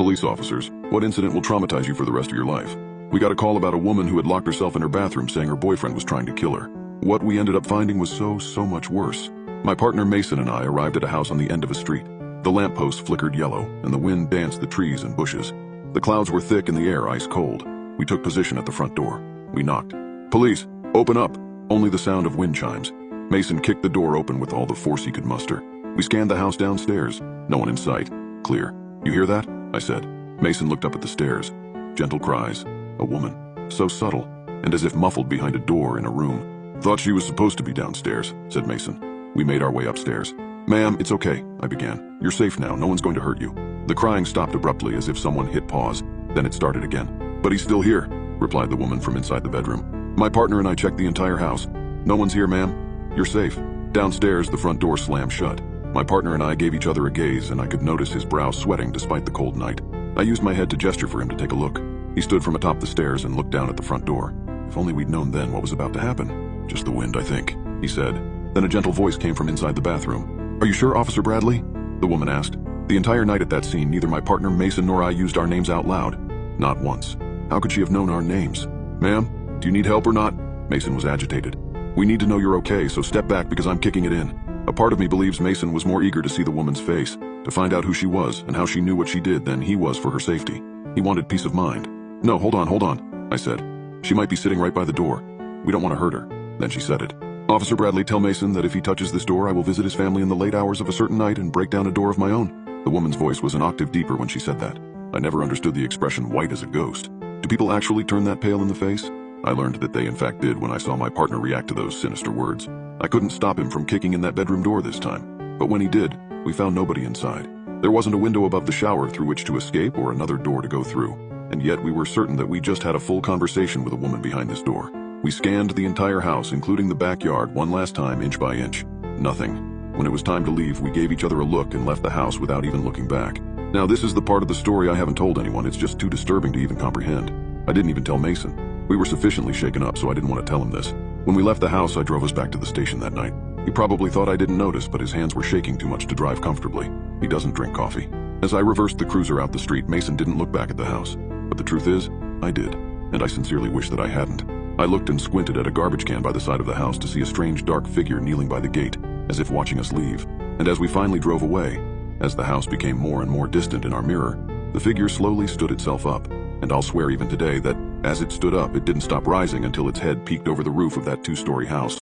Police officers, what incident will traumatize you for the rest of your life? We got a call about a woman who had locked herself in her bathroom saying her boyfriend was trying to kill her. What we ended up finding was so much worse. My partner Mason and I arrived at a house on the end of a street. The lamppost flickered yellow, and the wind danced the trees and bushes. The clouds were thick and the air ice cold. We took position at the front door. We knocked. "Police, open up!" Only the sound of wind chimes. Mason kicked the door open with all the force he could muster. We scanned the house downstairs. No one in sight. Clear. "You hear that?" I said. Mason looked up at the stairs. Gentle cries. A woman. So subtle, and as if muffled behind a door in a room. "Thought she was supposed to be downstairs," said Mason. We made our way upstairs. "Ma'am, it's okay," I began. "You're safe now. No one's going to hurt you." The crying stopped abruptly as if someone hit pause. Then it started again. "But he's still here," replied the woman from inside the bedroom. "My partner and I checked the entire house. No one's here, ma'am. You're safe." Downstairs, the front door slammed shut. My partner and I gave each other a gaze, and I could notice his brow sweating despite the cold night. I used my head to gesture for him to take a look. He stood from atop the stairs and looked down at the front door. If only we'd known then what was about to happen. "Just the wind, I think," he said. Then a gentle voice came from inside the bathroom. "Are you sure, Officer Bradley?" the woman asked. The entire night at that scene, neither my partner Mason nor I used our names out loud. Not once. How could she have known our names? "Ma'am, do you need help or not?" Mason was agitated. "We need to know you're okay, so step back because I'm kicking it in." A part of me believes Mason was more eager to see the woman's face, to find out who she was and how she knew what she did than he was for her safety. He wanted peace of mind. "No, hold on, I said. "She might be sitting right by the door. We don't want to hurt her." Then she said it. "Officer Bradley, tell Mason that if he touches this door, I will visit his family in the late hours of a certain night and break down a door of my own." The woman's voice was an octave deeper when she said that. I never understood the expression white as a ghost. Do people actually turn that pale in the face? I learned that they in fact did when I saw my partner react to those sinister words. I couldn't stop him from kicking in that bedroom door this time. But when he did, we found nobody inside. There wasn't a window above the shower through which to escape or another door to go through. And yet we were certain that we just had a full conversation with a woman behind this door. We scanned the entire house, including the backyard, one last time, inch by inch. Nothing. When it was time to leave, we gave each other a look and left the house without even looking back. Now this is the part of the story I haven't told anyone. It's just too disturbing to even comprehend. I didn't even tell Mason. We were sufficiently shaken up, so I didn't want to tell him this. When we left the house, I drove us back to the station that night. He probably thought I didn't notice, but his hands were shaking too much to drive comfortably. He doesn't drink coffee. As I reversed the cruiser out the street, Mason didn't look back at the house. But the truth is, I did. And I sincerely wish that I hadn't. I looked and squinted at a garbage can by the side of the house to see a strange dark figure kneeling by the gate, as if watching us leave. And as we finally drove away, as the house became more and more distant in our mirror, the figure slowly stood itself up. And I'll swear even today that as it stood up, it didn't stop rising until its head peeked over the roof of that two-story house.